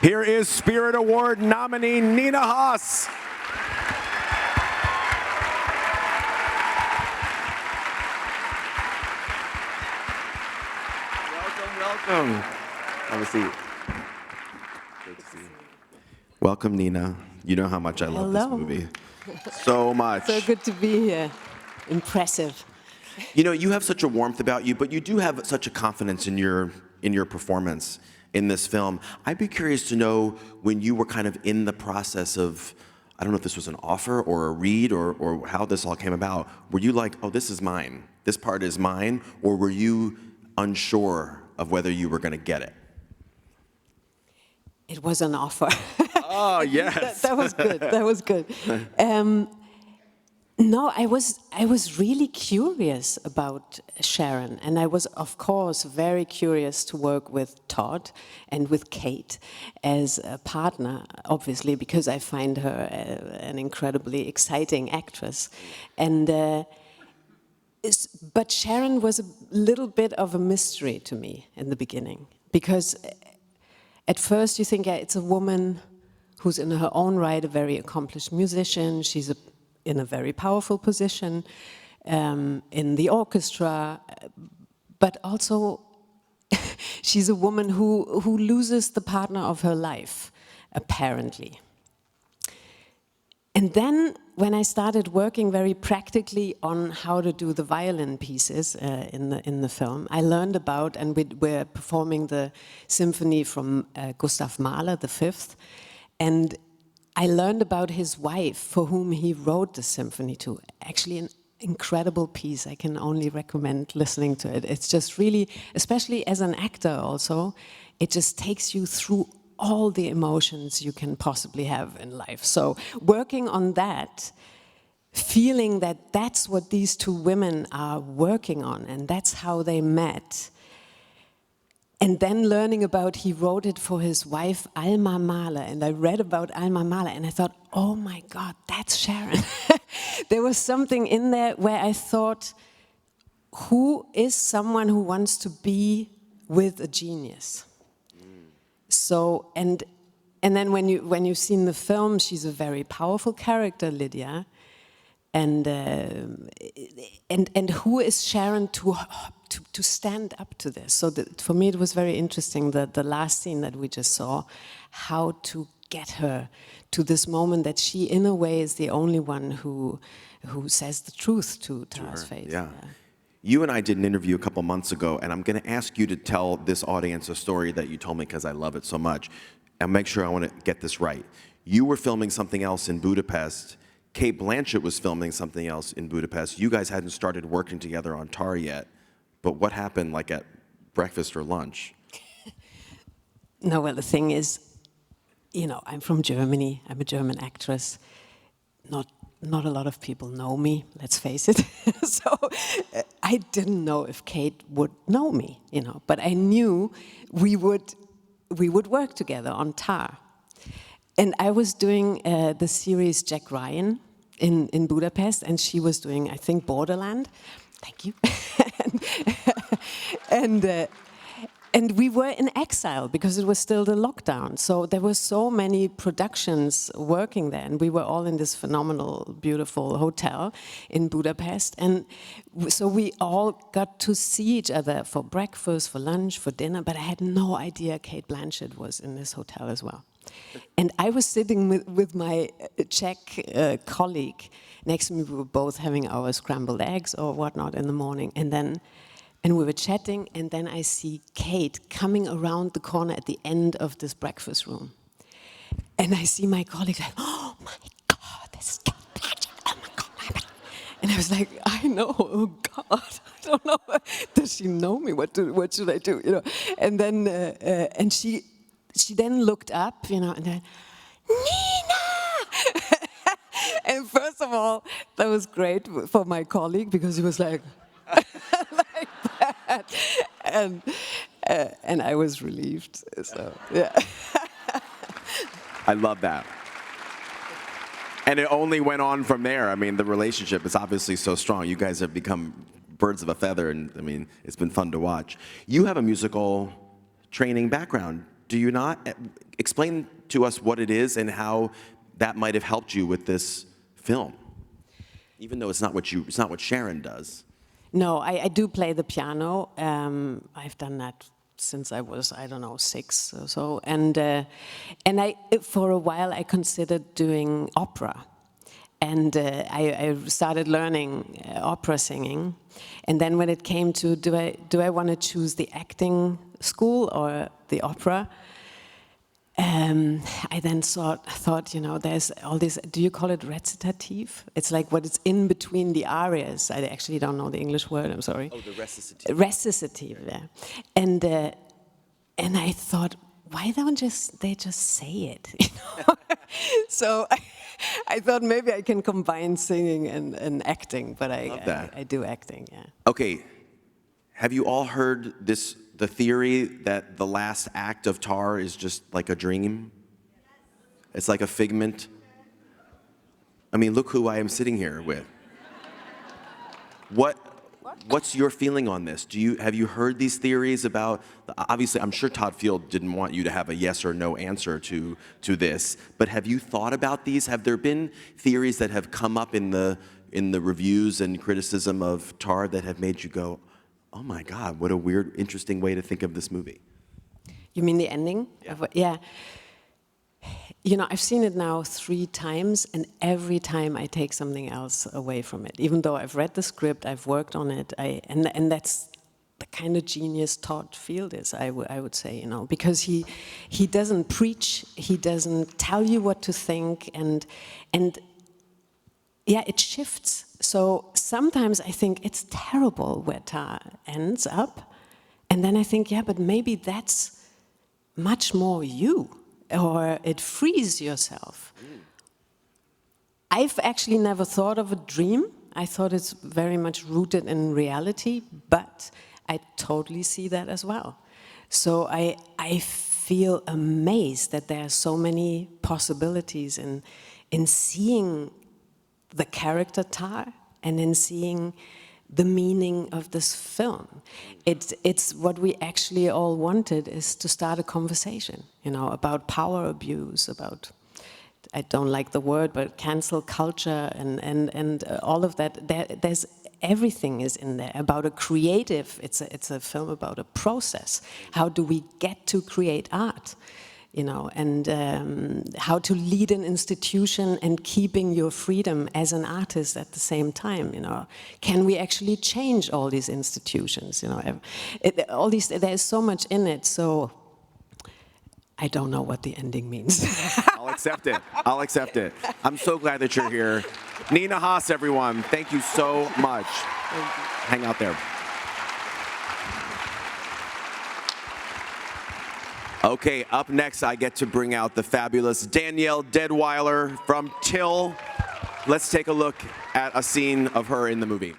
Here is Spirit Award nominee Nina Haas. Welcome. Have a seat. Good to see you. Welcome, Nina. You know how much I love this movie. So much. So good to be here. Impressive. You know, you have such a warmth about you, but you do have such a confidence in your performance in this film. I'd be curious to know when you were kind of in the process of, I don't know if this was an offer or a read or how this all came about. Were you like, oh, this is mine, this part is mine, or were you unsure of whether you were going to get it? It was an offer. Oh, yes. that was good. That was good. No, I was really curious about Sharon, and I was, of course, very curious to work with Todd and with Kate as a partner, obviously, because I find her an incredibly exciting actress. And but Sharon was a little bit of a mystery to me in the beginning, because at first you think, yeah, it's a woman who's in her own right a very accomplished musician. She's in a very powerful position in the orchestra, but also she's a woman who loses the partner of her life, apparently. And then when I started working very practically on how to do the violin pieces in the film, I learned about, and we're performing the symphony from Gustav Mahler, the Fifth, and I learned about his wife, for whom he wrote the symphony to. Actually, an incredible piece. I can only recommend listening to it. It's just really, especially as an actor also, it just takes you through all the emotions you can possibly have in life. So working on that, feeling that that's what these two women are working on, and that's how they met. And then learning about, he wrote it for his wife, Alma Mahler, and I read about Alma Mahler, and I thought, oh my God, that's Sharon. There was something in there where I thought, who is someone who wants to be with a genius? So, and then when you've seen the film, she's a very powerful character, Lydia, and who is Sharon to stand up to this? So for me, it was very interesting that the last scene that we just saw, how to get her to this moment that she, in a way, is the only one who says the truth to Tara's face. Yeah. You and I did an interview a couple months ago, and I'm going to ask you to tell this audience a story that you told me because I love it so much, and make sure I want to get this right. You were filming something else in Budapest. Kate Blanchett was filming something else in Budapest. You guys hadn't started working together on Tar yet, but what happened, like at breakfast or lunch? No, well, the thing is, you know, I'm from Germany. I'm a German actress. Not a lot of people know me, let's face it. So I didn't know if Kate would know me, you know, but I knew we would work together on Tar. And I was doing the series Jack Ryan in Budapest, and she was doing, I think, Borderland. Thank you. And we were in exile because it was still the lockdown. So there were so many productions working there, and we were all in this phenomenal, beautiful hotel in Budapest. And so we all got to see each other for breakfast, for lunch, for dinner, but I had no idea Kate Blanchett was in this hotel as well. And I was sitting with my Czech colleague next to me. We were both having our scrambled eggs or whatnot in the morning, and we were chatting, and then I see Kate coming around the corner at the end of this breakfast room. And I see my colleague like, oh my God, this is Kate Blanchett, oh my God. And I was like, I know, oh God, I don't know. Does she know me? What should I do? You know? And then, and she then looked up, you know, and then, Nina! And first of all, that was great for my colleague because he was like, like that, and I was relieved. So yeah, I love that. And it only went on from there. I mean, the relationship is obviously so strong. You guys have become birds of a feather, and I mean, it's been fun to watch. You have a musical training background, do you not? Explain to us what it is and how that might have helped you with this film, even though it's not what Sharon does. No, I do play the piano. I've done that since I was, I don't know, 6 or so. And for a while, I considered doing opera. And I started learning opera singing. And then when it came to, do I want to choose the acting school or the opera? I then thought, you know, there's all this, do you call it recitative? It's like what is in between the arias. I actually don't know the English word, I'm sorry. Oh, the recitative. Recitative, yeah. And I thought, why don't they just say it? You know? So I thought maybe I can combine singing and acting, but I do acting, yeah. Okay, have you all heard the theory that the last act of Tar is just like a dream? It's like a figment. I mean, look who I am sitting here with. What's your feeling on this? Have you heard these theories about? Obviously, I'm sure Todd Field didn't want you to have a yes or no answer to this, but have you thought about these? Have there been theories that have come up in the reviews and criticism of Tar that have made you go, oh my God, what a weird, interesting way to think of this movie? You mean the ending? Yeah. Yeah. You know, I've seen it now 3 times, and every time I take something else away from it. Even though I've read the script, I've worked on it, and that's the kind of genius Todd Field is, I would say, you know, because he doesn't preach, he doesn't tell you what to think, and yeah, it shifts. So sometimes I think it's terrible where Tar ends up, and then I think, yeah, but maybe that's much more you, or it frees yourself. I've actually never thought of a dream. I thought it's very much rooted in reality, but I totally see that as well. So I feel amazed that there are so many possibilities in seeing the character Tar and in seeing the meaning of this film. It's what we actually all wanted, is to start a conversation, you know, about power abuse, about, I don't like the word, but cancel culture and all of that. There's everything is in there about a creative. It's a film about a process. How do we get to create art? You know, and how to lead an institution and keeping your freedom as an artist at the same time. You know, can we actually change all these institutions? You know, all these. There's so much in it. So I don't know what the ending means. I'll accept it. I'll accept it. I'm so glad that you're here, Nina Haas. Everyone, thank you so much. Thank you. Hang out there. Okay, up next, I get to bring out the fabulous Danielle Deadweiler from Till. Let's take a look at a scene of her in the movie.